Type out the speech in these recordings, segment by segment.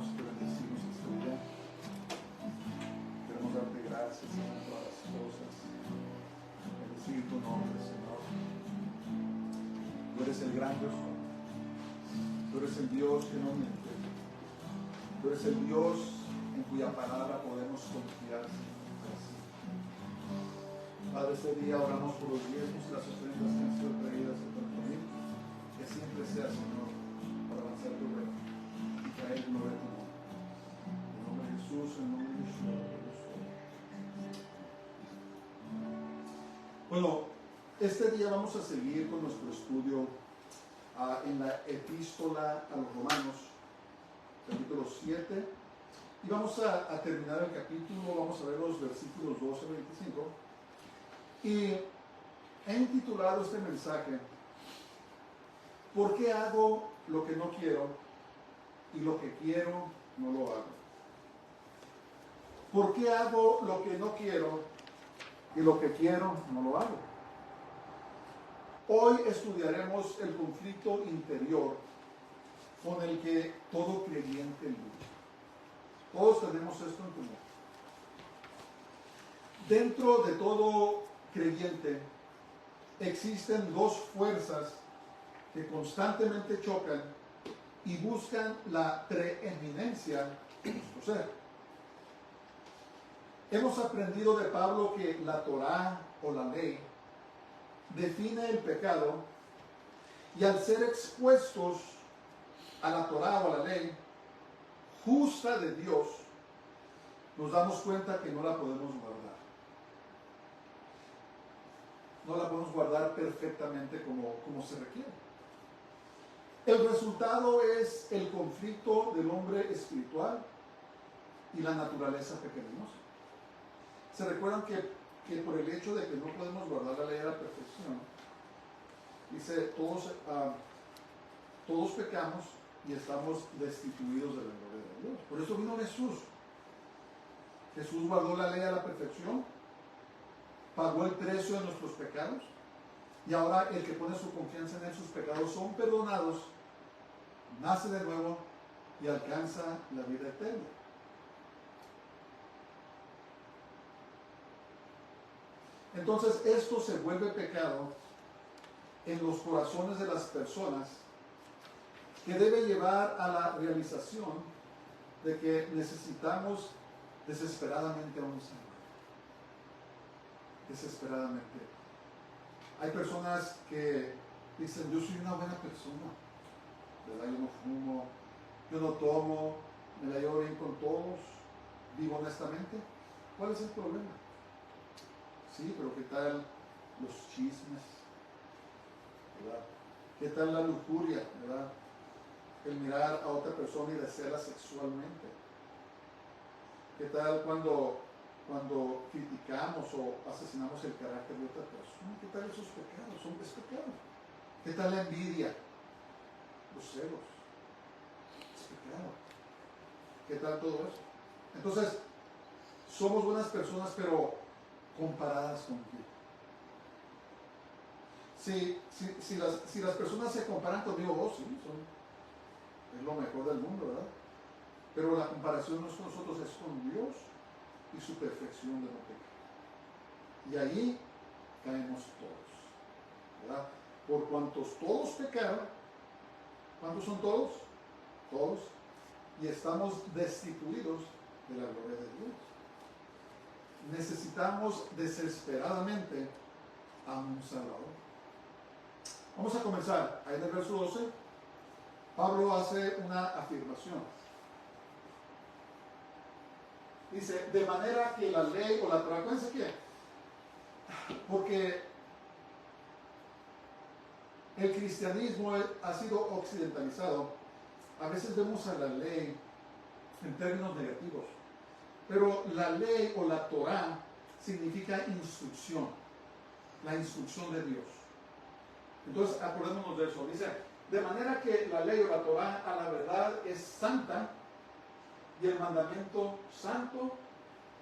adoramos y te bendecimos este día. Queremos darte gracias en todas las cosas. Bendecir tu nombre, Señor. Tú eres el gran Dios. Tú eres el Dios que no miente. Tú eres el Dios en cuya palabra podemos confiar. Padre, este día oramos por los diezmos y las ofrendas que han sido traídas a tu nombre. Que siempre sea, Señor, para avanzar tu reino y traer gloria a tu nombre. En nombre de Jesús, en nombre de Yeshua. Bueno, este día vamos a seguir con nuestro estudio en la epístola a los Romanos, capítulo 7, y vamos a terminar el capítulo, vamos a ver los versículos 12 a 25, y he intitulado este mensaje, ¿por qué hago lo que no quiero y lo que quiero no lo hago? ¿Por qué hago lo que no quiero y lo que quiero no lo hago? Hoy estudiaremos el conflicto interior con el que todo creyente lucha. Todos tenemos esto en común. Dentro de todo creyente existen dos fuerzas que constantemente chocan y buscan la preeminencia de nuestro ser. Hemos aprendido de Pablo que la Torá o la ley define el pecado, y al ser expuestos a la Torá o a la ley justa de Dios, nos damos cuenta que no la podemos guardar. No la podemos guardar perfectamente como se requiere. El resultado es el conflicto del hombre espiritual y la naturaleza pecaminosa. ¿Se recuerdan que por el hecho de que no podemos guardar la ley a la perfección, dice, todos pecamos y estamos destituidos de la gloria de Dios? Por eso vino Jesús. Jesús guardó la ley a la perfección, pagó el precio de nuestros pecados, y ahora el que pone su confianza en él, sus pecados son perdonados, nace de nuevo y alcanza la vida eterna. Entonces esto se vuelve pecado en los corazones de las personas, que debe llevar a la realización de que necesitamos desesperadamente a un Señor. Desesperadamente. Hay personas que dicen, yo soy una buena persona, ¿verdad? Yo no fumo, yo no tomo, me la llevo bien con todos, vivo honestamente. ¿Cuál es el problema? Sí, pero ¿qué tal los chismes? ¿Verdad? ¿Qué tal la lujuria? ¿Verdad? El mirar a otra persona y desearla sexualmente. ¿Qué tal cuando criticamos o asesinamos el carácter de otra persona? ¿Qué tal esos pecados? Son pecados. ¿Qué tal la envidia? Los celos. Es pecado. ¿Qué tal todo eso? Entonces, somos buenas personas, pero comparadas con quién. Si las personas se comparan conmigo, sí, es lo mejor del mundo, ¿verdad? Pero la comparación no es con nosotros, es con Dios y su perfección de no pecar. Y ahí caemos todos, ¿verdad? Por cuantos todos pecaron, ¿cuántos son todos? Todos. Y estamos destituidos de la gloria de Dios. Necesitamos desesperadamente a un Salvador. Vamos a comenzar. Ahí en el verso 12, Pablo hace una afirmación. Dice, de manera que la ley o la Torá, acuérdense que, porque el cristianismo ha sido occidentalizado, a veces vemos a la ley en términos negativos. Pero la ley o la Torá significa instrucción, la instrucción de Dios. Entonces, acordémonos de eso. Dice, de manera que la ley o la Torá a la verdad es santa, y el mandamiento santo,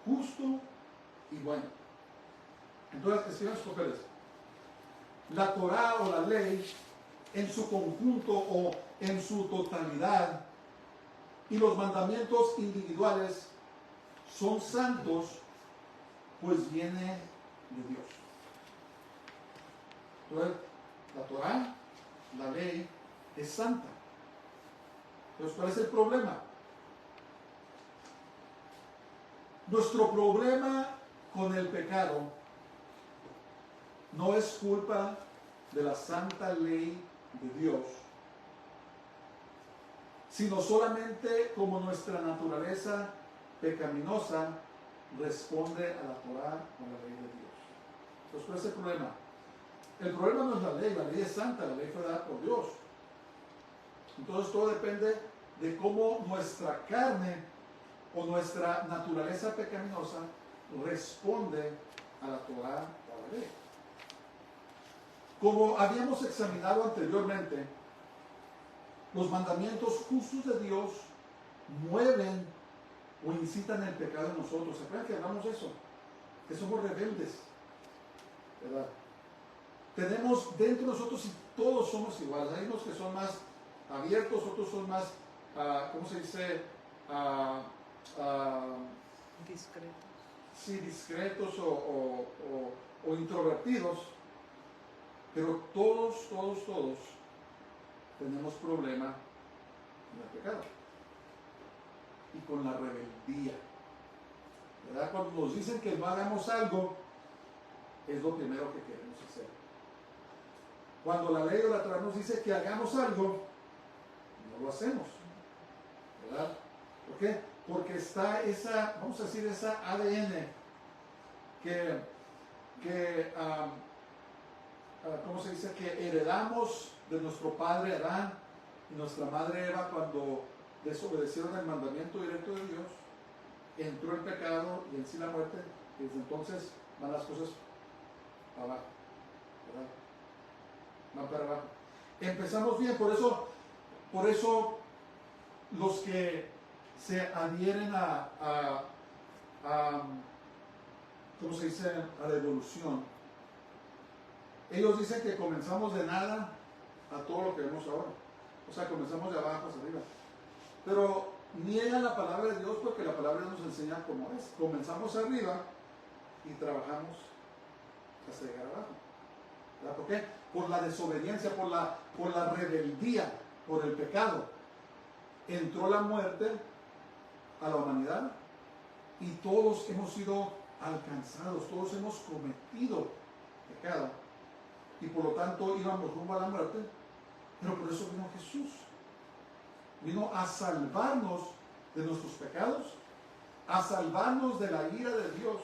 justo y bueno. Entonces, escriban sus papeles. La Torá o la ley, en su conjunto o en su totalidad, y los mandamientos individuales son santos, pues viene de Dios. Entonces, la Torah, la ley, es santa. Entonces, ¿cuál es el problema? Nuestro problema con el pecado no es culpa de la santa ley de Dios, sino solamente como nuestra naturaleza pecaminosa responde a la Torah o a la ley de Dios. Entonces, ¿cuál es el problema? El problema no es la ley es santa, la ley fue dada por Dios. Entonces todo depende de cómo nuestra carne o nuestra naturaleza pecaminosa responde a la Torah o a la ley. Como habíamos examinado anteriormente, los mandamientos justos de Dios mueven o incitan el pecado en nosotros. ¿Se acuerdan que hablamos de eso? Que somos rebeldes, ¿verdad? Tenemos dentro de nosotros, y todos somos iguales. Hay unos que son más abiertos, otros son más, ¿cómo se dice? Discretos. Sí, discretos o introvertidos. Pero todos tenemos problema con el pecado y con la rebeldía, ¿verdad? Cuando nos dicen que no hagamos algo, es lo primero que queremos hacer. Cuando la ley o la Torah nos dice que hagamos algo, no lo hacemos, ¿verdad? ¿Por qué? Porque está esa, vamos a decir, esa ADN ¿cómo se dice? Que heredamos de nuestro padre Adán y nuestra madre Eva cuando desobedecieron el mandamiento directo de Dios, entró el pecado y en sí la muerte, y desde entonces van las cosas para abajo, ¿verdad? Van para abajo. Empezamos bien, por eso los que se adhieren ¿cómo se dice? A la evolución. Ellos dicen que comenzamos de nada a todo lo que vemos ahora. O sea, comenzamos de abajo hacia arriba. Pero niegan la palabra de Dios porque la palabra nos enseña cómo es. Comenzamos arriba y trabajamos hasta llegar abajo. ¿Verdad? ¿Por qué? Por la desobediencia, por la rebeldía, por el pecado. Entró la muerte a la humanidad y todos hemos sido alcanzados, todos hemos cometido pecado. Y por lo tanto íbamos rumbo a la muerte, pero por eso vino Jesús. Vino a salvarnos de nuestros pecados, a salvarnos de la ira de Dios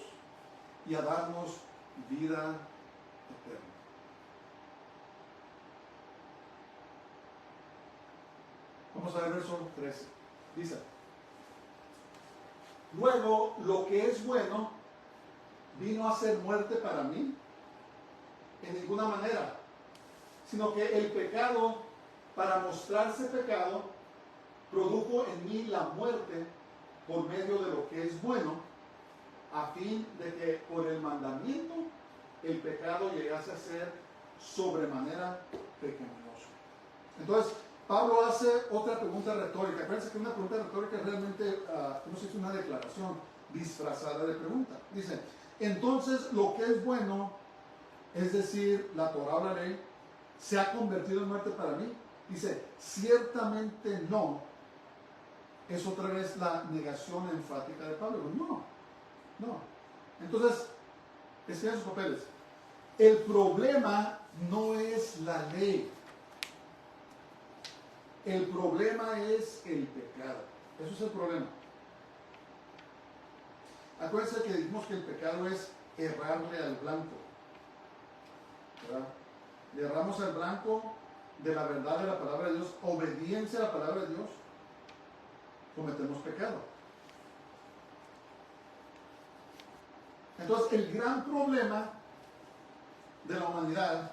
y a darnos vida eterna. Vamos a ver el verso 13. Dice: luego, lo que es bueno vino a ser muerte para mí en ninguna manera, sino que el pecado, para mostrarse pecado, produjo en mí la muerte por medio de lo que es bueno, a fin de que por el mandamiento el pecado llegase a ser sobremanera pecaminoso. Entonces, Pablo hace otra pregunta retórica. Acuérdense que una pregunta retórica es realmente, ¿cómo se dice? Una declaración disfrazada de pregunta. Dice: entonces, lo que es bueno, es decir, la Torah o la ley, ¿se ha convertido en muerte para mí? Dice: ciertamente no. Es otra vez la negación enfática de Pablo. No. Entonces, escriban sus papeles. El problema no es la ley. El problema es el pecado. Eso es el problema. Acuérdense que dijimos que el pecado es errarle al blanco, ¿verdad? Le erramos al blanco de la verdad de la palabra de Dios, obediencia a la palabra de Dios, cometemos pecado. Entonces, el gran problema de la humanidad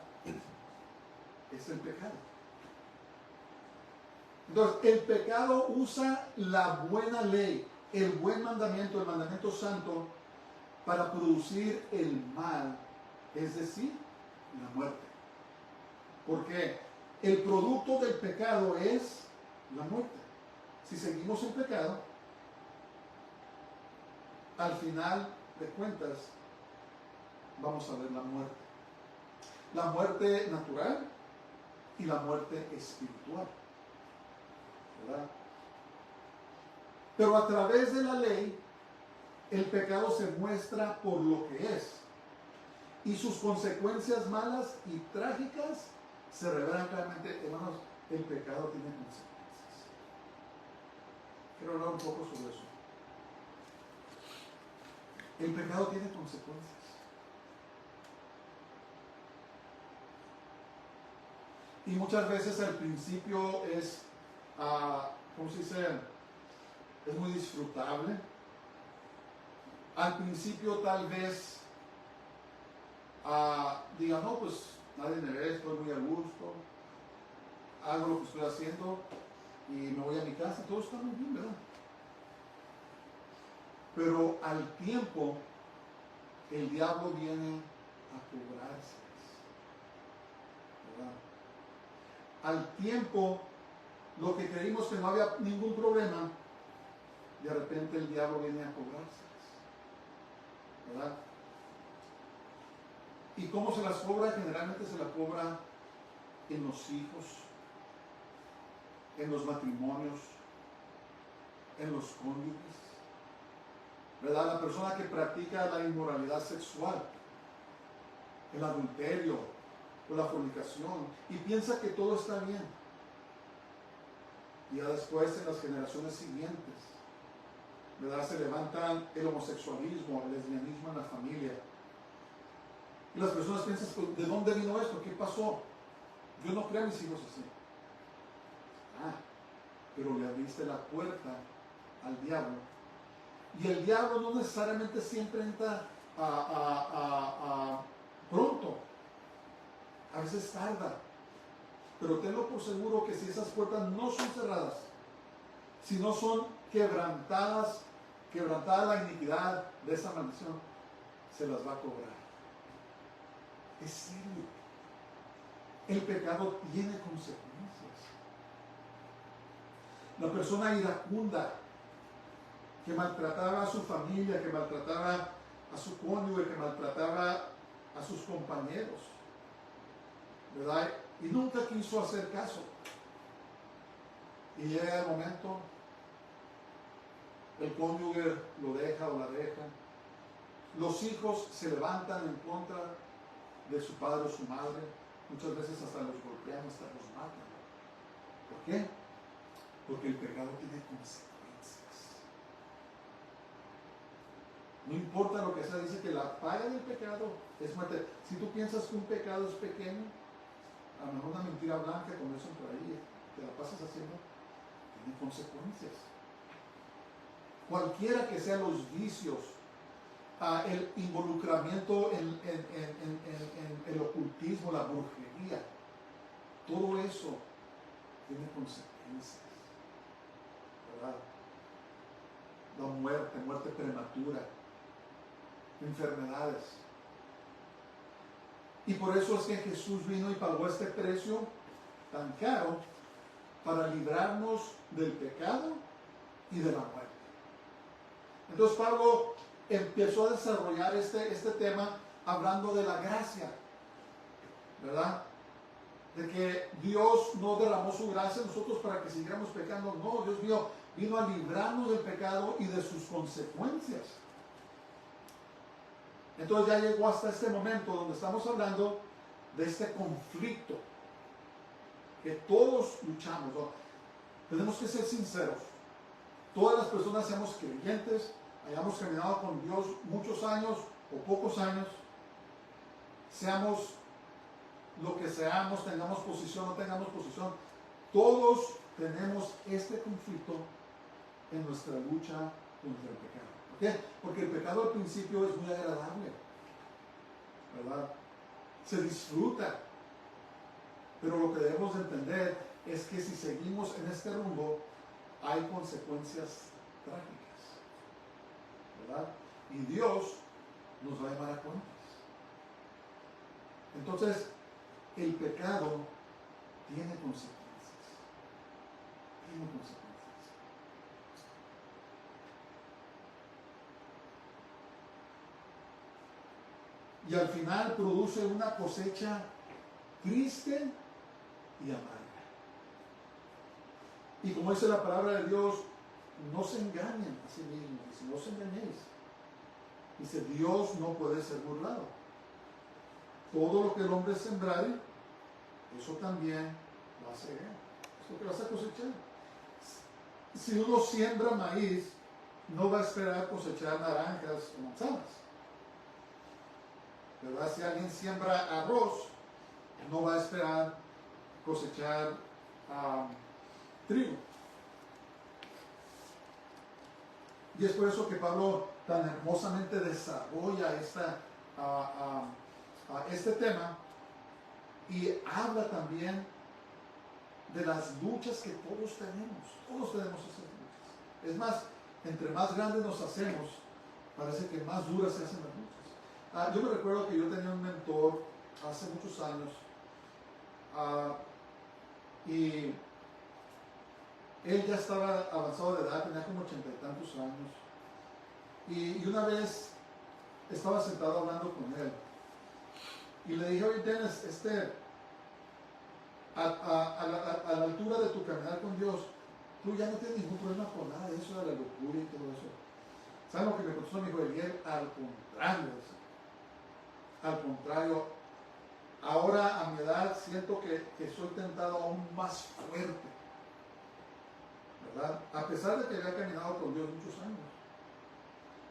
es el pecado. Entonces, el pecado usa la buena ley, el buen mandamiento, el mandamiento santo, para producir el mal, es decir, la muerte. Porque el producto del pecado es la muerte. si seguimos en pecado, al final de cuentas vamos a ver la muerte. La muerte natural y la muerte espiritual, ¿verdad? Pero a través de la ley, el pecado se muestra por lo que es. Y sus consecuencias malas y trágicas se revelan claramente. Hermanos, el pecado tiene consecuencias. Quiero hablar un poco sobre eso. El pecado tiene consecuencias. Y muchas veces al principio es, ¿cómo se dice? Es muy disfrutable. Al principio tal vez diga, no, pues nadie me ve, estoy muy a gusto, hago lo que estoy haciendo y me voy a mi casa y todo está muy bien, ¿verdad? Pero al tiempo el diablo viene a cobrarse, ¿verdad? Al tiempo, lo que creímos que no había ningún problema, de repente el diablo viene a cobrarse, ¿verdad? ¿Y cómo se las cobra? Generalmente se la cobra en los hijos, en los matrimonios, en los cónyuges, ¿verdad? La persona que practica la inmoralidad sexual, el adulterio o la fornicación y piensa que todo está bien. Y ya después en las generaciones siguientes, ¿verdad? Se levantan el homosexualismo, el lesbianismo en la familia. Y las personas piensan, ¿de dónde vino esto? ¿Qué pasó? Yo no creo a mis hijos así. Pero le abriste la puerta al diablo. Y el diablo no necesariamente siempre entra pronto. A veces tarda. Pero tenlo por seguro que si esas puertas no son cerradas, si no son quebrantada la iniquidad de esa maldición, se las va a cobrar. Es serio. El pecado tiene consecuencias. La persona iracunda que maltrataba a su familia, que maltrataba a su cónyuge, que maltrataba a sus compañeros, ¿verdad? Y nunca quiso hacer caso. Y llega el momento, el cónyuge lo deja o la deja. Los hijos se levantan en contra de su padre o su madre. Muchas veces hasta los golpean, hasta los matan. ¿Por qué? Porque el pecado tiene consecuencias. No importa lo que sea, dice que la paga del pecado es muerte. Si tú piensas que un pecado es pequeño, a lo mejor una mentira blanca, como dicen por ahí, te la pasas haciendo, tiene consecuencias. Cualquiera que sean los vicios, el involucramiento en el ocultismo, la brujería, todo eso tiene consecuencias, ¿verdad? La muerte prematura, enfermedades. Y por eso es que Jesús vino y pagó este precio tan caro para librarnos del pecado y de la muerte. Entonces Pablo empezó a desarrollar este tema hablando de la gracia, ¿verdad? De que Dios no derramó su gracia en nosotros para que siguiéramos pecando. No, Dios mío, vino a librarnos del pecado y de sus consecuencias. Entonces ya llegó hasta este momento donde estamos hablando de este conflicto que todos luchamos, ¿no? Tenemos que ser sinceros. Todas las personas seamos creyentes, hayamos caminado con Dios muchos años o pocos años, seamos lo que seamos, tengamos posición o no tengamos posición, todos tenemos este conflicto en nuestra lucha contra el pecado. ¿Por qué? Porque el pecado al principio es muy agradable, ¿verdad? Se disfruta. Pero lo que debemos de entender es que si seguimos en este rumbo, hay consecuencias trágicas, ¿verdad? Y Dios nos va a llamar a cuentas. Entonces, el pecado tiene consecuencias. Tiene consecuencias. y al final produce una cosecha triste y amarga. Y como dice la palabra de Dios, no se engañen a sí mismos, dice, no os engañéis. Dice, Dios no puede ser burlado. Todo lo que el hombre sembrare, eso también va a ser. Es lo que vas a cosechar. Si uno siembra maíz, no va a esperar cosechar naranjas o manzanas. ¿Verdad? Si alguien siembra arroz, no va a esperar cosechar trigo. Y es por eso que Pablo tan hermosamente desarrolla este tema y habla también de las luchas que todos tenemos. Todos tenemos esas luchas. Es más, entre más grandes nos hacemos, parece que más duras se hacen las luchas. Yo me recuerdo que yo tenía un mentor hace muchos años y él ya estaba avanzado de edad, tenía como 80 y tantos años. Y una vez estaba sentado hablando con él y le dije, oye Dennis, a la altura de tu caminar con Dios, tú ya no tienes ningún problema con nada de eso, de la locura y todo eso. ¿Sabes lo que me contestó mi hijo Eliel? Al contrario, ahora a mi edad siento que soy tentado aún más fuerte, ¿verdad? A pesar de que había caminado con Dios muchos años,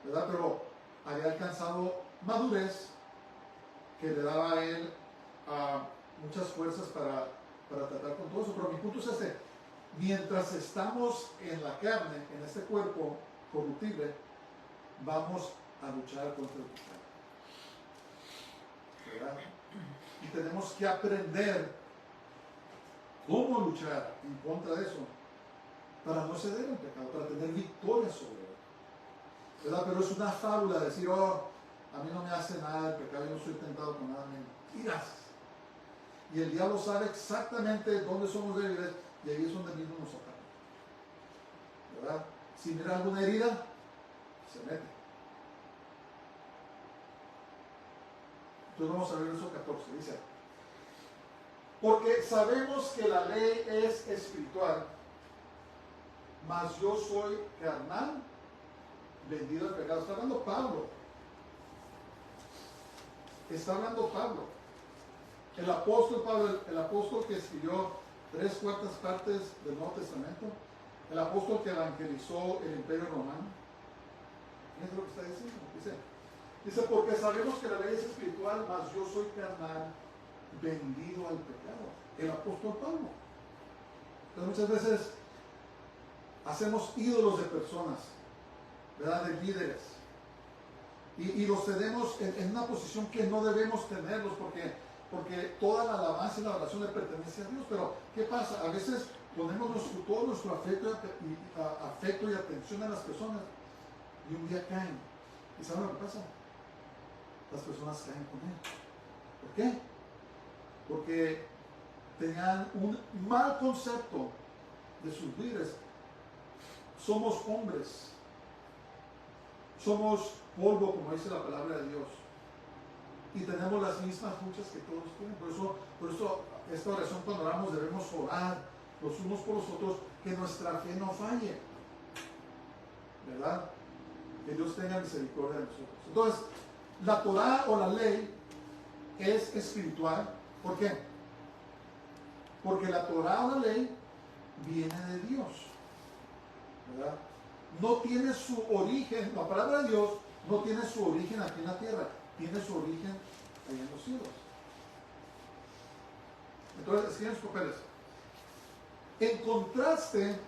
¿verdad? Pero había alcanzado madurez que le daba a él muchas fuerzas para tratar con todo eso. Pero mi punto es mientras estamos en la carne, en este cuerpo corruptible, vamos a luchar contra el pecado, ¿verdad? Y tenemos que aprender cómo luchar en contra de eso para no ceder al pecado, para tener victoria sobre él, ¿verdad? Pero es una fábula decir, a mí no me hace nada el pecado, yo no soy tentado con nada. Mentiras. Y el diablo sabe exactamente dónde somos débiles y ahí es donde mismo nos ataca, ¿verdad? Si mira alguna herida, se mete. Entonces vamos a ver el verso 14, dice, porque sabemos que la ley es espiritual, mas yo soy carnal, vendido al pecado. Está hablando Pablo. El apóstol Pablo, el apóstol que escribió 3/4 partes del Nuevo Testamento, el apóstol que evangelizó el Imperio Romano. ¿Qué es lo que está diciendo? Dice, porque sabemos que la ley es espiritual, mas yo soy carnal, vendido al pecado. El apóstol Pablo. Entonces muchas veces hacemos ídolos de personas, ¿verdad? De líderes. Y los tenemos en una posición que no debemos tenerlos porque toda la alabanza y la oración le pertenece a Dios. Pero, ¿qué pasa? A veces ponemos todo nuestro afecto y atención a las personas y un día caen. ¿Y saben lo que pasa? Las personas caen con él. ¿Por qué? Porque tenían un mal concepto de sus líderes. Somos hombres. Somos polvo, como dice la palabra de Dios. Y tenemos las mismas luchas que todos tienen. Por eso esta oración, cuando oramos, debemos orar los unos por los otros, que nuestra fe no falle, ¿verdad? Que Dios tenga misericordia de nosotros. Entonces, la Torah o la ley es espiritual. ¿Por qué? Porque la Torah o la ley viene de Dios, ¿verdad? No tiene su origen, la palabra de Dios no tiene su origen aquí en la tierra, tiene su origen allá en los cielos. Entonces, escriben sus papeles. En contraste,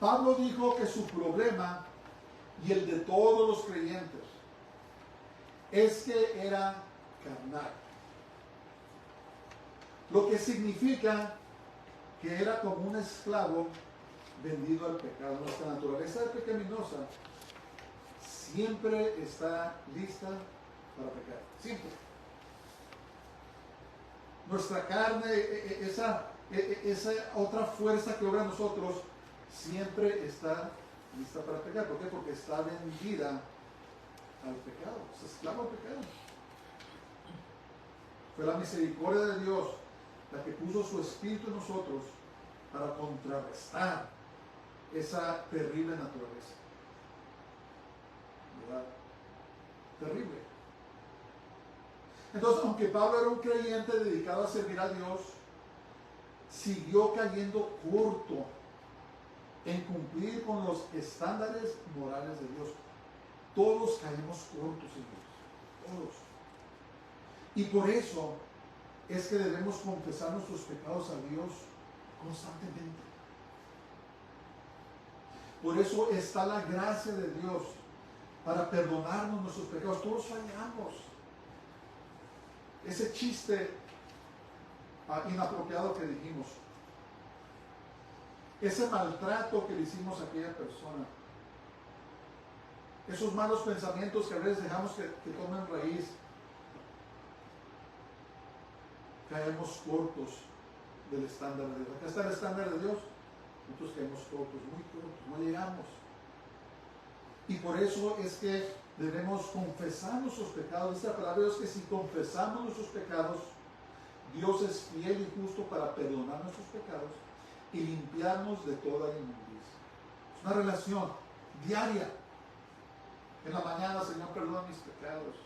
Pablo dijo que su problema y el de todos los creyentes es que era carnal. Lo que significa que era como un esclavo vendido al pecado. Nuestra naturaleza pecaminosa siempre está lista para pecar. Siempre. Nuestra carne, esa otra fuerza que obra en nosotros, siempre está lista para pecar. ¿Por qué? Porque está vendida al pecado, es esclavo al pecado. Fue la misericordia de Dios la que puso su Espíritu en nosotros para contrarrestar esa terrible naturaleza. ¿Verdad? Terrible. Entonces, aunque Pablo era un creyente dedicado a servir a Dios, siguió cayendo corto en cumplir con los estándares morales de Dios. Todos caemos cortos en Dios. Todos. Y por eso es que debemos confesar nuestros pecados a Dios constantemente. Por eso está la gracia de Dios para perdonarnos nuestros pecados. Todos fallamos. Ese chiste inapropiado que dijimos, ese maltrato que le hicimos a aquella persona, esos malos pensamientos que a veces dejamos que tomen raíz, caemos cortos del estándar de Dios. Acá está el estándar de Dios, nosotros caemos cortos, muy cortos, no llegamos. Y por eso es que debemos confesar nuestros pecados. Dice la palabra de Dios que si confesamos nuestros pecados, Dios es fiel y justo para perdonar nuestros pecados y limpiarnos de toda inmundicia. Es una relación diaria. En la mañana, Señor, perdona mis pecados.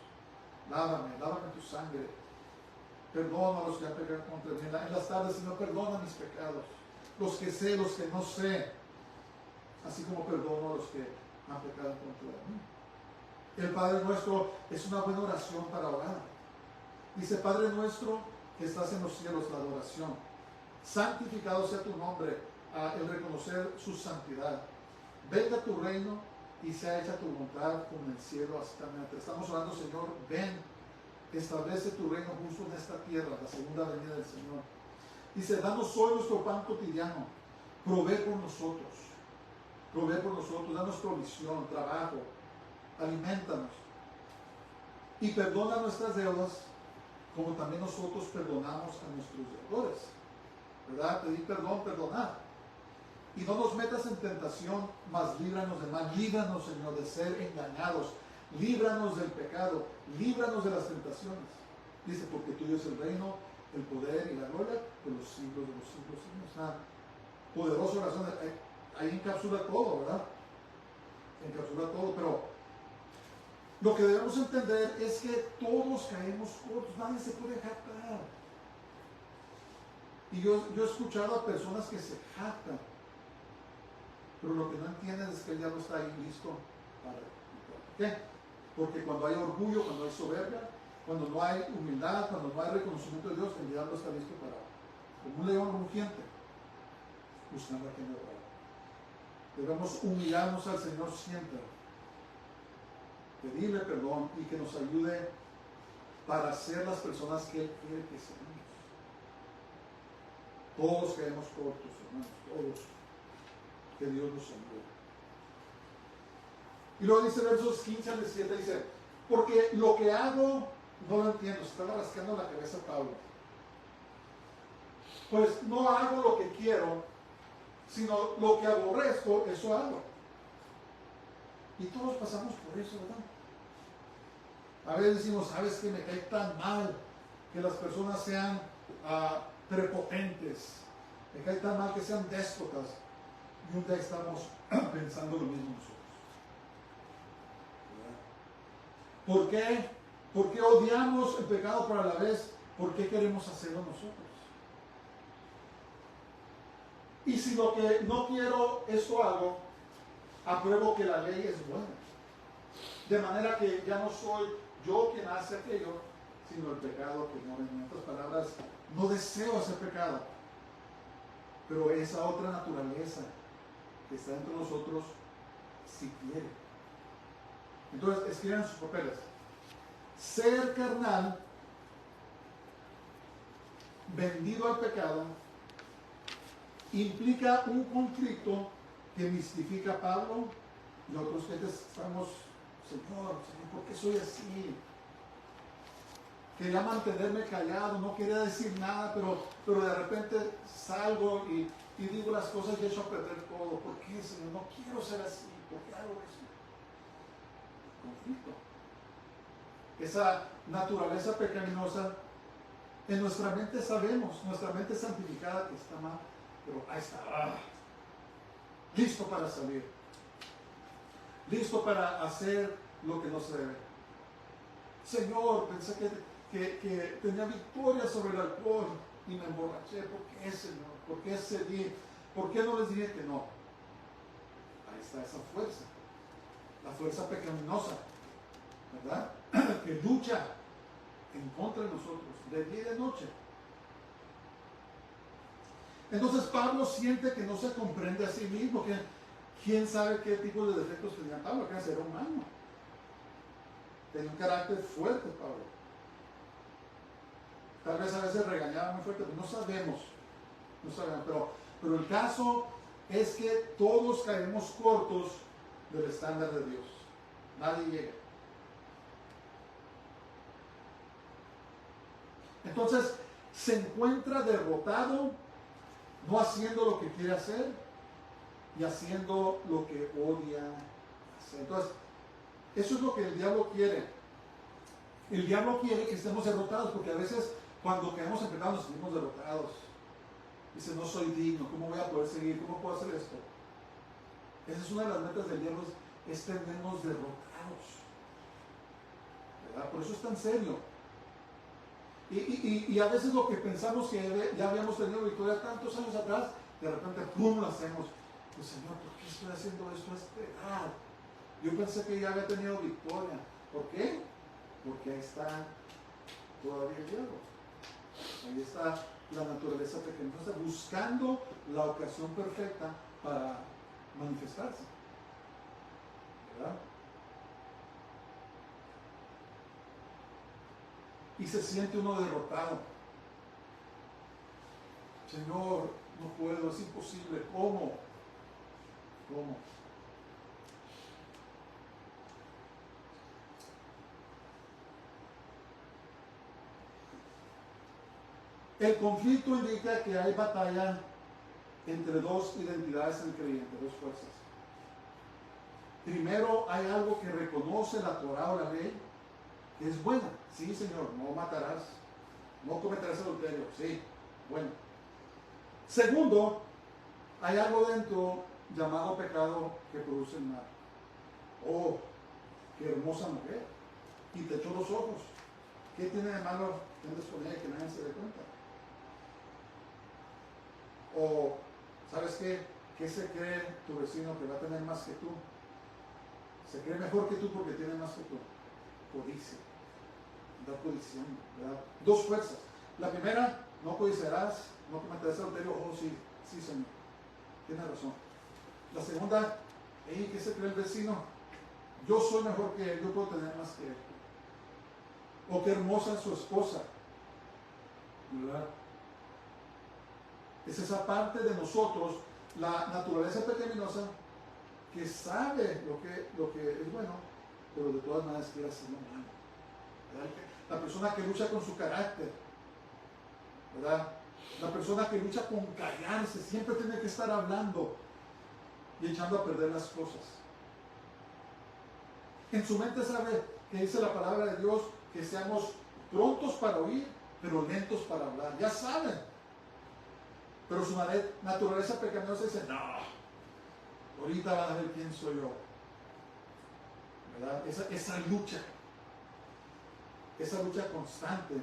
Lávame tu sangre. Perdona a los que han pecado contra mí. En las tardes, Señor, perdona mis pecados. Los que sé, los que no sé. Así como perdono a los que han pecado contra mí. El Padre Nuestro es una buena oración para orar. Dice, Padre Nuestro que estás en los cielos, la adoración. Santificado sea tu nombre, el reconocer su santidad. Venga tu reino y sea hecha tu voluntad como en el cielo, así también. Estamos orando, Señor, ven, establece tu reino justo en esta tierra, la segunda venida del Señor. Dice, danos hoy nuestro pan cotidiano, provee por nosotros, danos provisión, trabajo, alimentanos y perdona nuestras deudas como también nosotros perdonamos a nuestros deudores. ¿Verdad? Pedir perdón, perdonar. Y no nos metas en tentación, mas líbranos del mal. Líbranos, Señor, de ser engañados. Líbranos del pecado. Líbranos de las tentaciones. Dice, porque tuyo es el reino, el poder y la gloria por los siglos de los siglos. Poderosa oración. Ahí encapsula todo, ¿verdad? Encapsula todo, pero lo que debemos entender es que todos caemos cortos, nadie se puede jactar. Y yo he escuchado a personas que se jactan, pero lo que no entienden es que el diablo está ahí listo para ¿por qué? Porque cuando hay orgullo, cuando hay soberbia, cuando no hay humildad, cuando no hay reconocimiento de Dios, el diablo está listo para, como un león rugiente, buscando a quien devorar. Debemos humillarnos al Señor siempre, pedirle perdón y que nos ayude para ser las personas que Él quiere que seamos. Todos caemos cortos, hermanos, todos. Que Dios nos ayude. Y luego dice versos 15 al 17, dice, porque lo que hago no lo entiendo. Se estaba rascando la cabeza Pablo. Pues no hago lo que quiero, sino lo que aborrezco, eso hago. Y todos pasamos por eso, ¿verdad? A veces decimos, ¿sabes qué? Me cae tan mal que las personas sean prepotentes. Me cae tan mal que sean déspotas. Y un día estamos pensando lo mismo nosotros. ¿Por qué? ¿Por qué odiamos el pecado, pero a la vez, por qué queremos hacerlo nosotros? Y si lo que no quiero, esto hago, apruebo que la ley es buena. De manera que ya no soy yo quien hace aquello, sino el pecado que mora en mí. En otras palabras, no deseo hacer pecado, pero esa otra naturaleza que está dentro de nosotros sí quiere. Entonces, escriban sus papeles. Ser carnal, vendido al pecado, implica un conflicto que mistifica a Pablo y otros que estamos, Señor, ¿por qué soy así? Quería mantenerme callado, no quería decir nada, pero de repente salgo y digo las cosas y echo a perder todo. ¿Por qué, Señor? No quiero ser así. ¿Por qué hago eso? Conflicto. Esa naturaleza pecaminosa En nuestra mente sabemos, nuestra mente santificada que está mal, pero ahí está, listo para salir, listo para hacer lo que no se debe. Señor, pensé que tenía victoria sobre el alcohol y me emborraché. ¿Por qué, Señor? ¿Por qué cedí? ¿Por qué no les dije que no? Ahí está esa fuerza, la fuerza pecaminosa, ¿verdad? Que lucha en contra de nosotros, de día y de noche. Entonces Pablo siente que no se comprende a sí mismo, que quién sabe qué tipo de defectos tenía Pablo, que era humano. Tenía un carácter fuerte Pablo. Tal vez a veces regañaba muy fuerte, pero no sabemos, pero el caso es que todos caemos cortos del estándar de Dios. Nadie llega. Entonces se encuentra derrotado, no haciendo lo que quiere hacer y haciendo lo que odia hacer. Entonces, eso es lo que el diablo quiere. El diablo quiere que estemos derrotados, porque a veces cuando caemos en pecado nos sentimos derrotados. Dice, no soy digno, ¿cómo voy a poder seguir? ¿Cómo puedo hacer esto? Esa es una de las metas del diablo, es tenernos derrotados, ¿verdad? Por eso es tan serio. Y a veces lo que pensamos que ya habíamos tenido victoria tantos años atrás, de repente, ¡pum!, lo hacemos. Pues Señor, ¿por qué estoy haciendo esto a esta edad? Yo pensé que ya había tenido victoria. ¿Por qué? Porque ahí está todavía el diablo. Ahí está la naturaleza pecaminosa buscando la ocasión perfecta para manifestarse, ¿verdad? Y se siente uno derrotado. Señor, no puedo, es imposible. ¿Cómo? El conflicto indica que hay batalla entre dos identidades en el creyente, dos fuerzas. Primero, hay algo que reconoce la Torah o la ley, que es buena. Sí, Señor, no matarás, no cometerás adulterio. Sí, bueno. Segundo, hay algo dentro llamado pecado que produce el mal. Oh, qué hermosa mujer. Y te echó los ojos. ¿Qué tiene de malo que andes con ella que nadie se dé cuenta? O, ¿sabes qué? ¿Qué se cree tu vecino que va a tener más que tú? Se cree mejor que tú porque tiene más que tú. Codicia. Da codiciando, ¿verdad? Dos fuerzas. La primera, no codiciarás, no cometerás adulterio. Oh, sí, sí, Señor. Tiene razón. La segunda, ¿qué se cree el vecino? Yo soy mejor que él, yo puedo tener más que él. O qué hermosa es su esposa, ¿verdad? Es esa parte de nosotros, la naturaleza pecaminosa, que sabe lo que es bueno, pero de todas maneras quiere hacerlo malo, ¿verdad? La persona que lucha con su carácter, ¿verdad? La persona que lucha con callarse, siempre tiene que estar hablando y echando a perder las cosas. En su mente sabe que dice la palabra de Dios que seamos prontos para oír, pero lentos para hablar. Ya saben. Pero su naturaleza pecaminosa dice, no, ahorita van a ver quién soy yo. ¿Verdad? Esa lucha constante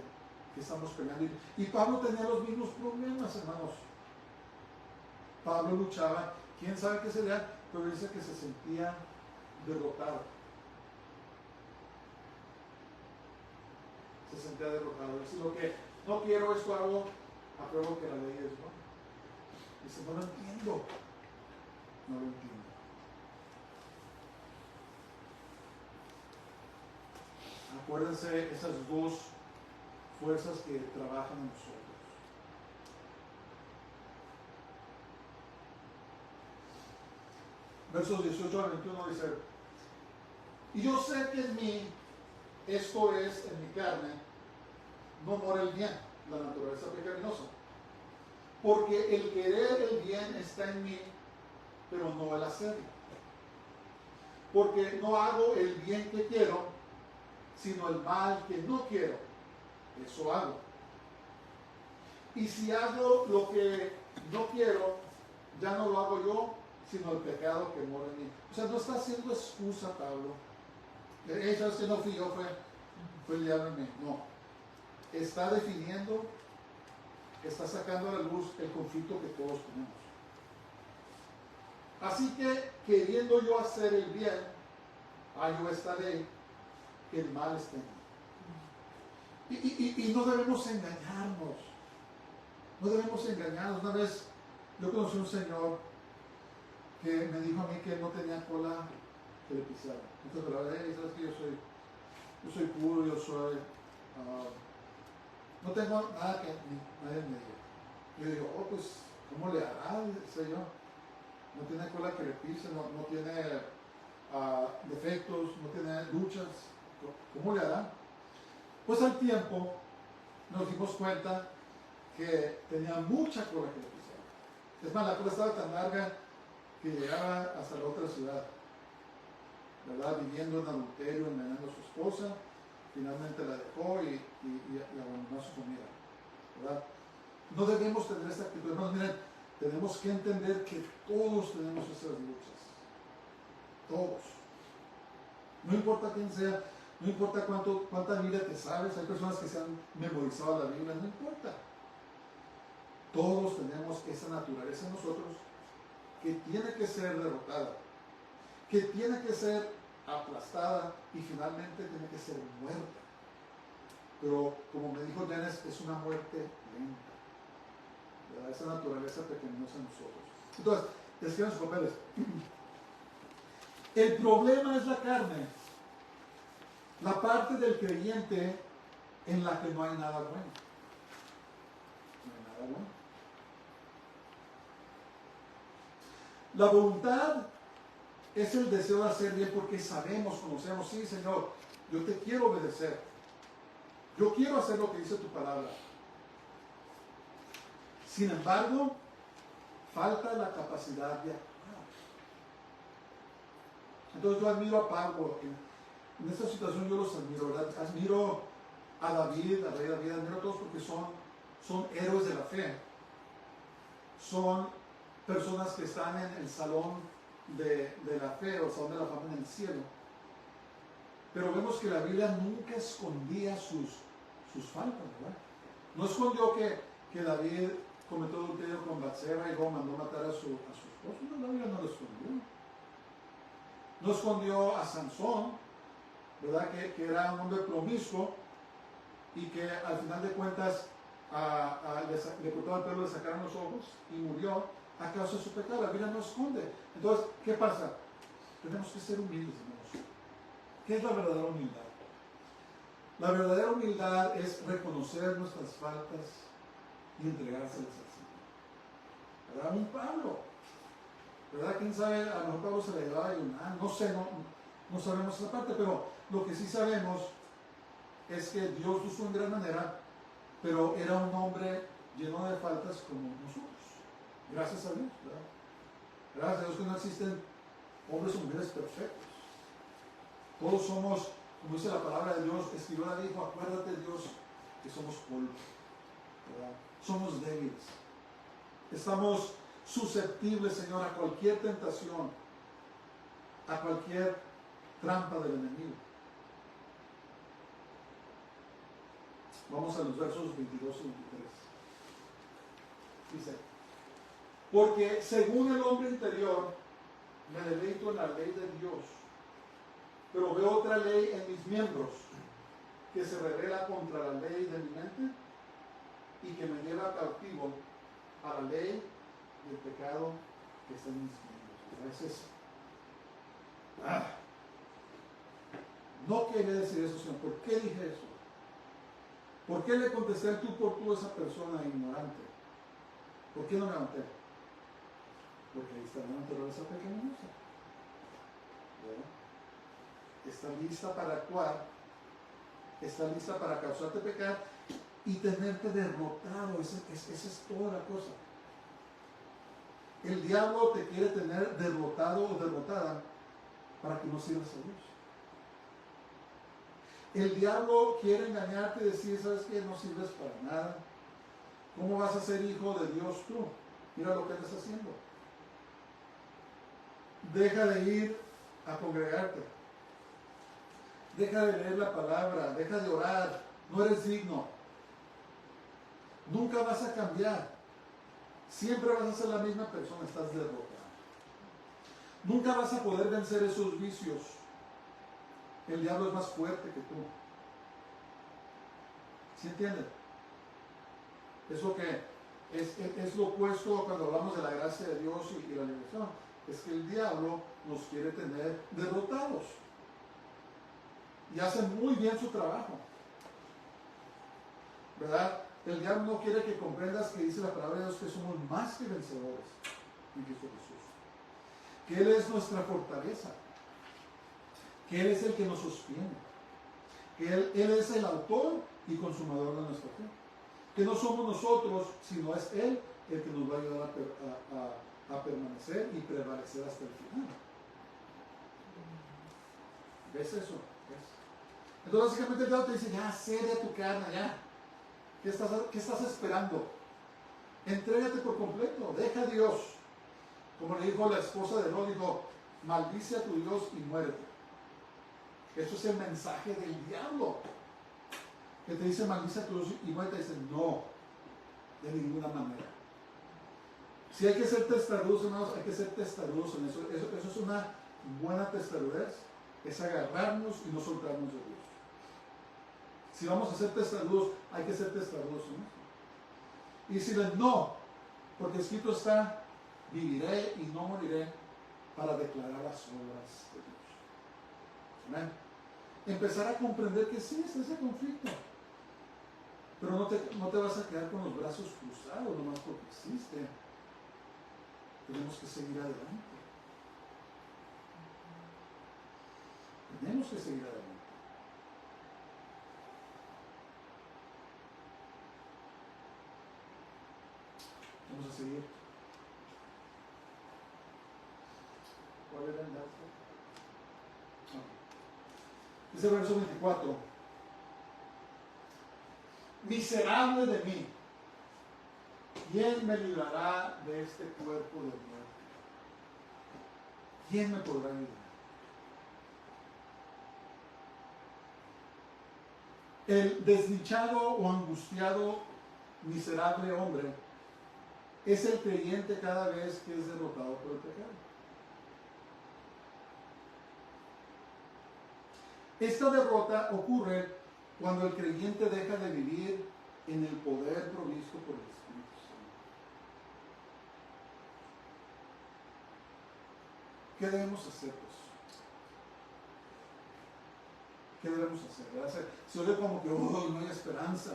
que estamos peleando. Y Pablo tenía los mismos problemas, hermanos. Pablo luchaba, quién sabe qué sería, pero dice que se sentía derrotado. Se sentía derrotado. Dice, lo que no quiero, esto hago, apruebo que la ley es buena. Dice, no lo entiendo. No lo entiendo. Acuérdense esas dos fuerzas que trabajan en nosotros. Versos 18 al 21 dice, y yo sé que en mí, esto es en mi carne, no mora el bien, la naturaleza pecaminosa. Porque el querer el bien está en mí, pero no el hacerlo. Porque no hago el bien que quiero, sino el mal que no quiero. Eso hago. Y si hago lo que no quiero, ya no lo hago yo, sino el pecado que mora en mí. O sea, no está haciendo excusa, Pablo. ¿Sabes que no fui yo? Fue el diablo en mí. No. Está definiendo, está sacando a la luz el conflicto que todos tenemos. Así que, queriendo yo hacer el bien, hallo esta ley, que el mal está en mí. Y no debemos engañarnos. No debemos engañarnos. Una vez yo conocí a un señor que me dijo a mí que no tenía cola que le pisara. Entonces, la verdad, sabes que yo soy puro, no tengo nada que nadie me diga. Yo digo, oh, pues, ¿cómo le hará? Sé yo. No tiene cola que le pise, no tiene defectos, no tiene luchas. ¿Cómo le hará? Pues al tiempo nos dimos cuenta que tenía mucha cola que le pisara. Es más, la cola estaba tan larga que llegaba hasta la otra ciudad, ¿verdad? Viviendo en adulterio, engañando a su esposa, finalmente la dejó y abandonó su comida, ¿verdad? No debemos tener esta actitud, hermanos. Miren, tenemos que entender que todos tenemos esas luchas, todos. No importa quién sea, no importa cuánta Biblia te sabes, hay personas que se han memorizado la Biblia, no importa. Todos tenemos esa naturaleza en nosotros que tiene que ser derrotada, que tiene que ser aplastada y finalmente tiene que ser muerta. Pero como me dijo Janes, es una muerte lenta, ¿verdad? Esa naturaleza pecaminosa en nosotros. Entonces, escriban sus papeles. El problema es la carne, la parte del creyente en la que no hay nada bueno. No hay nada bueno. La voluntad es el deseo de hacer bien porque sabemos, conocemos, sí, Señor, yo te quiero obedecer. Yo quiero hacer lo que dice tu palabra. Sin embargo, falta la capacidad de actuar. Entonces yo admiro a Pablo. En esta situación yo los admiro, ¿verdad? Admiro a David, al rey David, admiro a todos porque son héroes de la fe. Son personas que están en el salón de la fe, o el salón de la fama en el cielo. Pero vemos que la Biblia nunca escondía sus faltas, ¿verdad? No escondió que David cometió adulterio con Batseba y luego mandó matar a su esposo. No, la Biblia no lo escondió. No escondió a Sansón, ¿verdad? Que era un hombre promiscuo y que al final de cuentas le cortaron el pelo, le sacaron los ojos y murió a causa de su pecado. La Biblia no esconde. Entonces, ¿qué pasa? Tenemos que ser humildes, hermanos. ¿Qué es la verdadera humildad? La verdadera humildad es reconocer nuestras faltas y entregárselas al Señor. ¿Verdad? Un Pablo. ¿Verdad? ¿Quién sabe? A lo mejor Pablo se le llevaba a ayunar. No sé, no sabemos esa parte, pero lo que sí sabemos es que Dios lo usó en gran manera, pero era un hombre lleno de faltas como nosotros. Gracias a Dios, ¿verdad? Gracias a Dios que no existen hombres o mujeres perfectos. Todos somos, como dice la palabra de Dios, escribió la dijo, acuérdate Dios que somos polvo, ¿verdad? Somos débiles. Estamos susceptibles, Señor, a cualquier tentación, a cualquier trampa del enemigo. Vamos a los versos 22 y 23. Dice, porque según el hombre interior, me deleito en la ley de Dios, pero veo otra ley en mis miembros, que se revela contra la ley de mi mente y que me lleva cautivo a la ley del pecado que está en mis miembros. Es eso. No quería decir eso, Señor. ¿Por qué dije eso? ¿Por qué le contesté el tú por tú a esa persona ignorante? ¿Por qué no me levanté? Porque ahí está la naturaleza pecaminosa. Está lista para actuar, está lista para causarte pecar y tenerte derrotado. Esa es toda la cosa. El diablo te quiere tener derrotado o derrotada para que no sirvas a Dios. El diablo quiere engañarte y decir, ¿sabes qué? No sirves para nada. ¿Cómo vas a ser hijo de Dios tú? Mira lo que estás haciendo. Deja de ir a congregarte. Deja de leer la palabra. Deja de orar. No eres digno. Nunca vas a cambiar. Siempre vas a ser la misma persona. Estás derrotado. Nunca vas a poder vencer esos vicios. El diablo es más fuerte que tú. ¿Sí entienden? Es lo que es lo opuesto cuando hablamos de la gracia de Dios y la liberación. Es que el diablo nos quiere tener derrotados. Y hace muy bien su trabajo. ¿Verdad? El diablo no quiere que comprendas que dice la palabra de Dios que somos más que vencedores en Cristo Jesús. Que Él es nuestra fortaleza. Que Él es el que nos sostiene. Que Él es el autor y consumador de nuestra fe. Que no somos nosotros, sino es Él el que nos va a ayudar a permanecer y prevalecer hasta el final. ¿Ves eso? ¿Ves? Entonces básicamente el diablo te dice, ya, cede a tu carne, ya. ¿Qué estás esperando? Entrégate por completo, deja a Dios. Como le dijo la esposa de Lot, dijo, maldice a tu Dios y muérete. Eso es el mensaje del diablo. Que te dice maldice a tu Dios y muérete, dice no, de ninguna manera. Si hay que ser testarudos, hermanos, hay que ser testarudos en eso. Eso es una buena testarudez, es agarrarnos y no soltarnos de Dios. Si vamos a ser testarudos, hay que ser testarudos en eso. Y decirle no, porque escrito está, viviré y no moriré para declarar las obras de Dios. Amén. Empezar a comprender que sí, está ese conflicto. Pero no te vas a quedar con los brazos cruzados nomás porque existe. Tenemos que seguir adelante. Tenemos que seguir adelante. Vamos a seguir. ¿Cuál era el dato? Dice el verso 24. Miserable de mí, ¿quién me librará de este cuerpo de muerte? ¿Quién me podrá ayudar? El desdichado o angustiado, miserable hombre es el creyente cada vez que es derrotado por el pecado. Esta derrota ocurre cuando el creyente deja de vivir en el poder provisto por el Espíritu Santo. ¿Qué debemos hacer, pues? ¿Qué debemos hacer? Se oye como que no hay esperanza.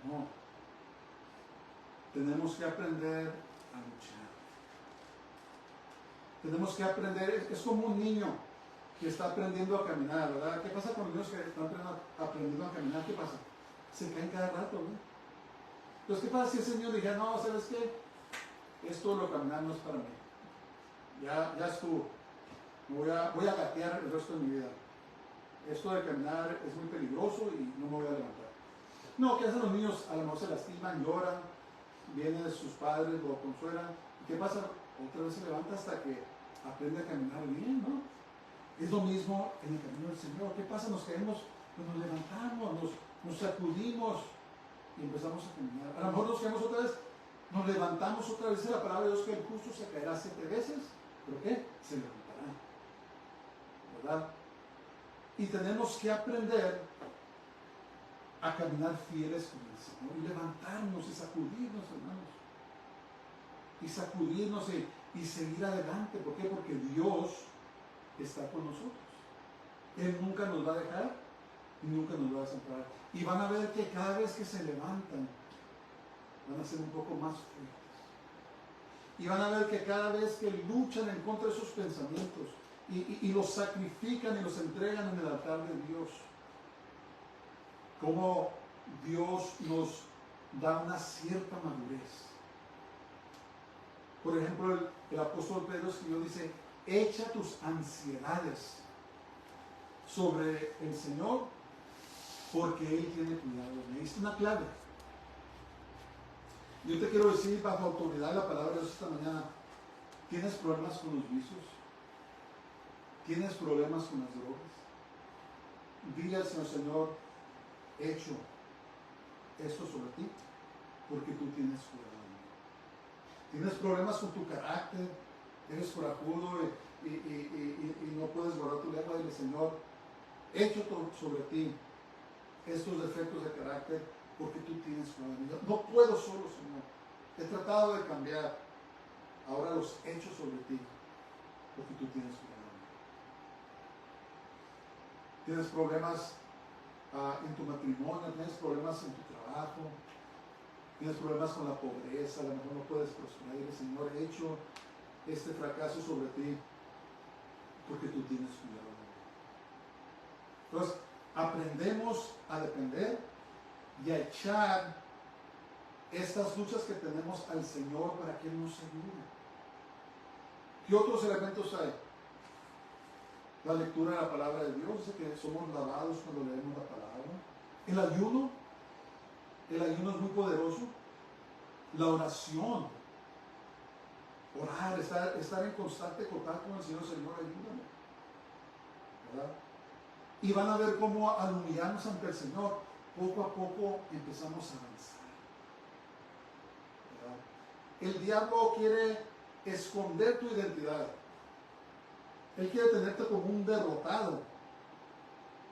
No. Tenemos que aprender a luchar. Tenemos que aprender, es como un niño que está aprendiendo a caminar, ¿verdad? ¿Qué pasa con los niños que están aprendiendo a caminar? ¿Qué pasa? Se caen cada rato, ¿no? Entonces, ¿qué pasa si ese niño dijera, no, ¿sabes qué? Esto lo caminar no es para mí. Ya estuvo. Voy a gatear el resto de mi vida. Esto de caminar es muy peligroso y no me voy a levantar. No, ¿qué hacen los niños? A lo mejor se lastiman, lloran, vienen sus padres, lo consuelan. ¿Y qué pasa? Otra vez se levanta hasta que aprende a caminar bien, ¿no? Es lo mismo en el camino del Señor. ¿Qué pasa? Nos caemos, pues nos levantamos, nos sacudimos y empezamos a caminar. A lo mejor nos caemos otra vez, nos levantamos otra vez. Dice la palabra de Dios que el justo se caerá 7 veces, ¿pero qué? Se levantará, ¿verdad? Y tenemos que aprender a caminar fieles con el Señor y levantarnos y sacudirnos, hermanos. Y sacudirnos y seguir adelante. ¿Por qué? Porque Dios está con nosotros. Él nunca nos va a dejar y nunca nos va a desamparar. Y van a ver que cada vez que se levantan van a ser un poco más fuertes. Y van a ver que cada vez que luchan en contra de esos pensamientos y los sacrifican y los entregan en el altar de Dios, como Dios nos da una cierta madurez. Por ejemplo, el apóstol Pedro escribió, dice, echa tus ansiedades sobre el Señor porque Él tiene cuidado. Me diste una clave. Yo te quiero decir, bajo autoridad de la palabra de Dios esta mañana, ¿tienes problemas con los vicios? ¿Tienes problemas con las drogas? Dile al Señor, Señor, he hecho esto sobre ti porque tú tienes cuidado de mí. Tienes problemas con tu carácter, eres corajudo y no puedes guardar tu lengua. Dile, Señor, he hecho sobre ti estos defectos de carácter porque tú tienes cuidado de mí. No puedo solo, Señor. He tratado de cambiar. Ahora los he hecho sobre ti porque tú tienes cuidado de mí. Tienes problemas en tu matrimonio, tienes problemas en tu trabajo, tienes problemas con la pobreza, a lo mejor no puedes prosperar. Dile, Señor, he hecho este fracaso sobre ti porque tú tienes cuidado de mí. Entonces, aprendemos a depender y a echar estas luchas que tenemos al Señor para que Él nos ayude. ¿Qué otros elementos hay? La lectura de la palabra de Dios, dice que somos lavados cuando leemos la palabra. El ayuno es muy poderoso. La oración, orar, estar en constante contacto con el Señor, Señor, ayúdame. ¿Verdad? Y van a ver cómo al humillarnos ante el Señor, poco a poco empezamos a avanzar. ¿Verdad? El diablo quiere esconder tu identidad. Él quiere tenerte como un derrotado.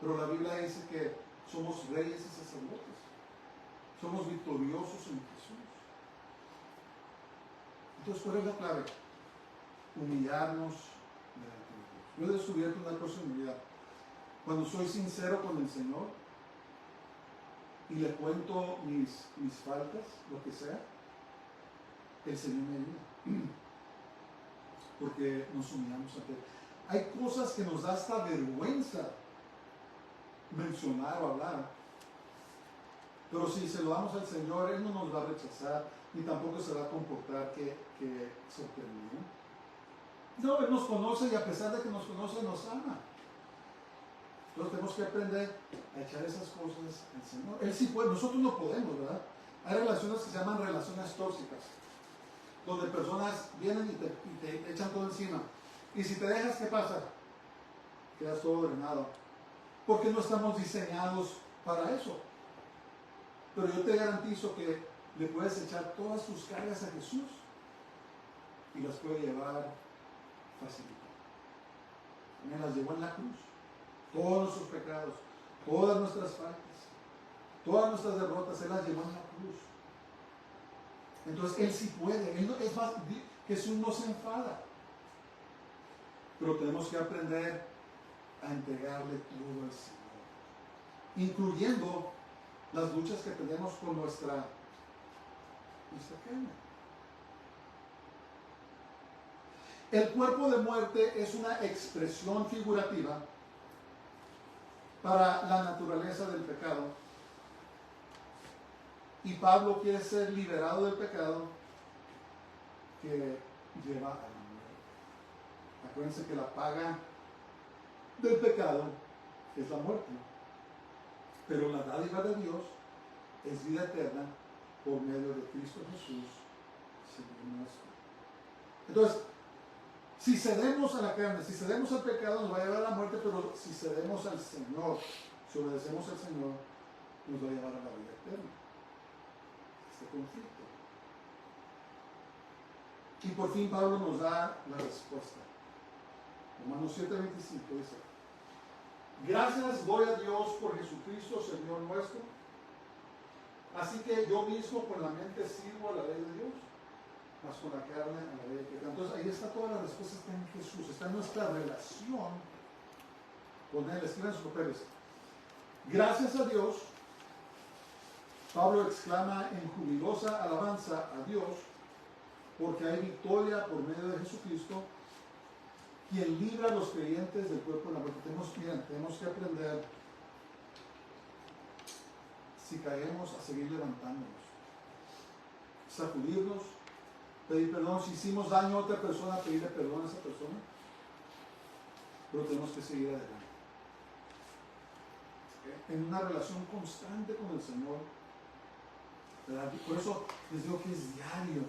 Pero la Biblia dice que somos reyes y sacerdotes. Somos victoriosos en Jesús. Entonces, ¿cuál es la clave? Humillarnos delante de Dios. Yo he descubierto una cosa en mi vida. Cuando soy sincero con el Señor y le cuento mis faltas, lo que sea, el Señor me ayuda. Porque nos humillamos ante Él. Hay cosas que nos da hasta vergüenza mencionar o hablar. Pero si se lo damos al Señor, Él no nos va a rechazar, ni tampoco se va a comportar que sorprendido. No, Él nos conoce y a pesar de que nos conoce, nos ama. Entonces tenemos que aprender a echar esas cosas al Señor. Él sí puede, nosotros no podemos, ¿verdad? Hay relaciones que se llaman relaciones tóxicas, donde personas vienen y te echan todo encima. Y si te dejas, ¿qué pasa? Quedas todo drenado. Porque no estamos diseñados para eso. Pero yo te garantizo que le puedes echar todas tus cargas a Jesús y las puede llevar facilito. Me las llevó en la cruz. Todos nuestros pecados, todas nuestras faltas, todas nuestras derrotas, Él las llevó en la cruz. Entonces Él sí puede. Es más, Jesús no se enfada. Pero tenemos que aprender a entregarle todo al Señor, incluyendo las luchas que tenemos con nuestra carne. El cuerpo de muerte es una expresión figurativa para la naturaleza del pecado. Y Pablo quiere ser liberado del pecado que lleva a la muerte. Acuérdense que la paga del pecado es la muerte. Pero la dádiva de Dios es vida eterna por medio de Cristo Jesús, Señor nuestro. Entonces, si cedemos a la carne, si cedemos al pecado, nos va a llevar a la muerte, pero si cedemos al Señor, si obedecemos al Señor, nos va a llevar a la vida eterna. Este conflicto. Y por fin Pablo nos da la respuesta. Romanos 7:25 dice: gracias doy a Dios por Jesucristo, Señor nuestro. Así que yo mismo con la mente sirvo a la ley de Dios, mas con la carne a la ley de pecado. Entonces ahí está toda la respuesta, está en Jesús, está en nuestra relación con Él. Escriban sus papeles. Gracias a Dios, Pablo exclama en jubilosa alabanza a Dios, porque hay victoria por medio de Jesucristo, quien libra a los creyentes del cuerpo de la muerte. Tenemos que aprender, si caemos, a seguir levantándonos, sacudirnos, pedir perdón. Si hicimos daño a otra persona, pedirle perdón a esa persona, pero tenemos que seguir adelante. En una relación constante con el Señor, ¿verdad? Por eso les digo que es diario.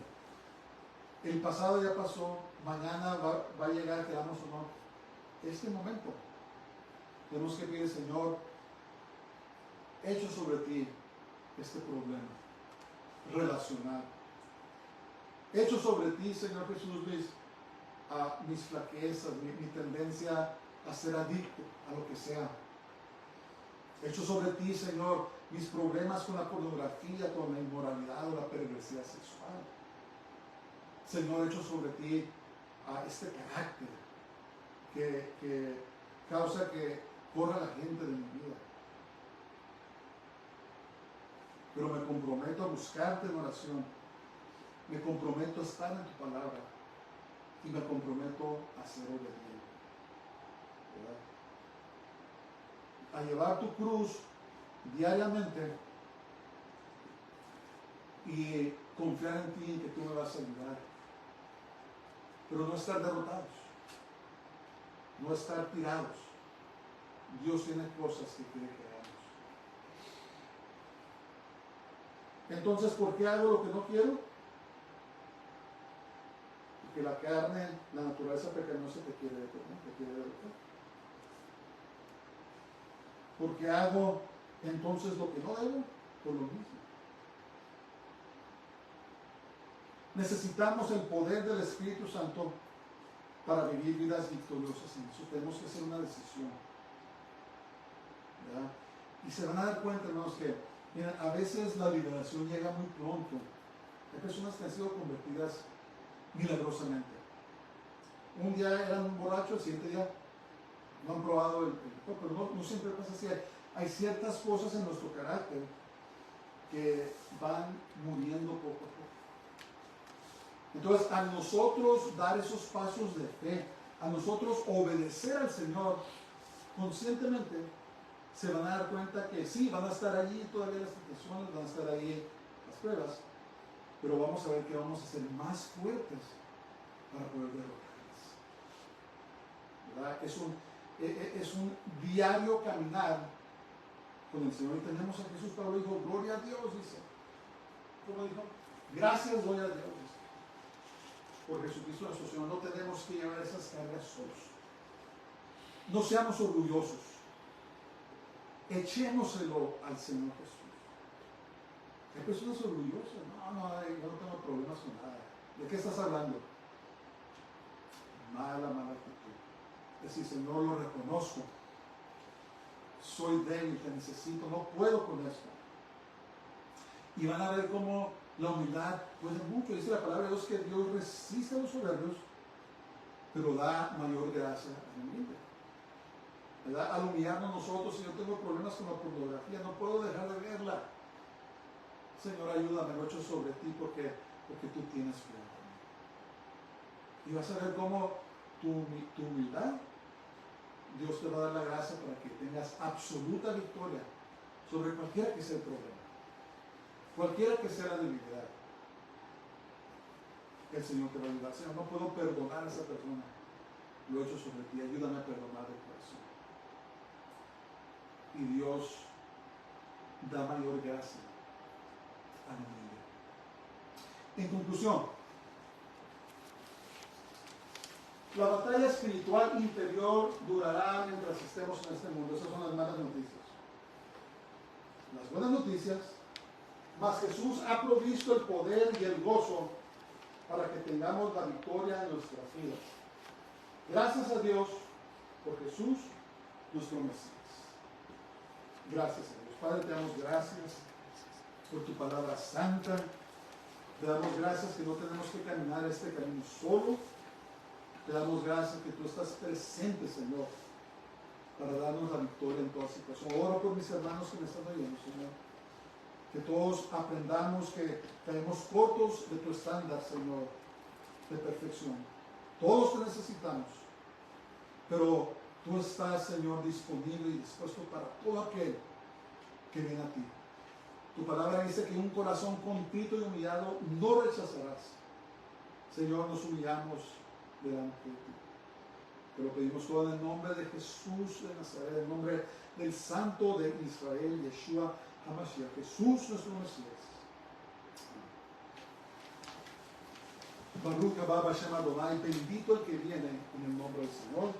El pasado ya pasó, mañana va a llegar, queramos o no. Este momento tenemos que pedir, Señor, echo sobre ti este problema relacional. Echo sobre ti, Señor Jesús, mis flaquezas, mi tendencia a ser adicto a lo que sea. Echo sobre ti, Señor, mis problemas con la pornografía, con la inmoralidad o la perversidad sexual. Señor, echo sobre ti este carácter que causa que corra la gente de mi vida. Pero me comprometo a buscarte en oración. Me comprometo a estar en tu palabra. Y me comprometo a ser obediente. ¿Verdad? A llevar tu cruz diariamente y confiar en ti, en que tú me vas a ayudar. Pero no estar derrotados. No estar tirados. Dios tiene cosas que quiere que hagamos. Entonces, ¿por qué hago lo que no quiero? Porque la carne, la naturaleza pecaminosa te quiere derrotar. Porque hago entonces lo que no debo, por lo mismo. Necesitamos el poder del Espíritu Santo para vivir vidas victoriosas en eso. Tenemos que hacer una decisión. ¿Verdad? Y se van a dar cuenta, hermanos, que mira, a veces la liberación llega muy pronto. Hay personas que han sido convertidas milagrosamente. Un día eran borrachos, el siguiente día no han probado el licor, pero no siempre pasa así. Hay ciertas cosas en nuestro carácter que van muriendo poco a poco. Entonces, a nosotros dar esos pasos de fe, a nosotros obedecer al Señor conscientemente, se van a dar cuenta que sí, van a estar allí todavía las tentaciones, van a estar ahí las pruebas, pero vamos a ver que vamos a ser más fuertes para poder derrotarlas. ¿Verdad? Es un diario caminar con el Señor. Y tenemos a Jesús. Pablo dijo, gloria a Dios, dice. ¿Cómo dijo? Gracias, gloria a Dios, dice. Por Jesucristo nuestro Señor. No tenemos que llevar esas cargas solos. No seamos orgullosos. Echémoselo al Señor Jesús. Hay personas orgullosas. No, yo no tengo problemas con nada. ¿De qué estás hablando? Mala actitud. Es decir, Señor, lo reconozco. Soy débil, te necesito, no puedo con esto. Y van a ver cómo la humildad puede mucho. Dice la palabra de Dios que Dios resiste a los soberbios, pero da mayor gracia al humilde. ¿Verdad? Al humillarnos nosotros, si yo tengo problemas con la pornografía, no puedo dejar de verla. Señor, ayúdame, lo echo sobre ti porque tú tienes cuidado conmigo. Y vas a ver cómo tu humildad, Dios te va a dar la gracia para que tengas absoluta victoria sobre cualquiera que sea el problema, cualquiera que sea la debilidad. El Señor te va a ayudar. Señor, no puedo perdonar a esa persona, lo he hecho sobre ti, ayúdame a perdonar de corazón. Y Dios da mayor gracia al humilde. En conclusión, la batalla espiritual interior durará mientras estemos en este mundo. Esas son las malas noticias. Las buenas noticias, mas Jesús ha provisto el poder y el gozo para que tengamos la victoria en nuestras vidas. Gracias a Dios por Jesús, nuestro Mesías. Gracias a Dios. Padre, te damos gracias por tu palabra santa. Te damos gracias que no tenemos que caminar este camino solo. Te damos gracias que tú estás presente, Señor, para darnos la victoria en toda situación. Oro por mis hermanos que me están oyendo, Señor. Que todos aprendamos que caemos cortos de tu estándar, Señor, de perfección. Todos te necesitamos. Pero tú estás, Señor, disponible y dispuesto para todo aquel que viene a ti. Tu palabra dice que un corazón contrito y humillado no rechazarás. Señor, nos humillamos delante de ti. Te lo pedimos todo en el nombre de Jesús de Nazaret, en el nombre del Santo de Israel, Yeshua HaMashiach, Jesús nuestro Mesías. Baruch haba Hashem Adonai, bendito el que viene en el nombre del Señor.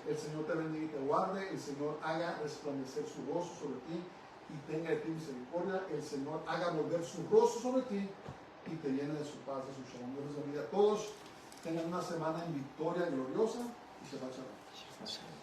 El Señor te bendiga y te guarde. El Señor haga resplandecer su rostro sobre ti y tenga de ti misericordia. El Señor haga volver su rostro sobre ti y te llene de su paz, de su shalom. Dios les bendiga a todos. Tengan una semana en victoria gloriosa y Shabbat Shalom.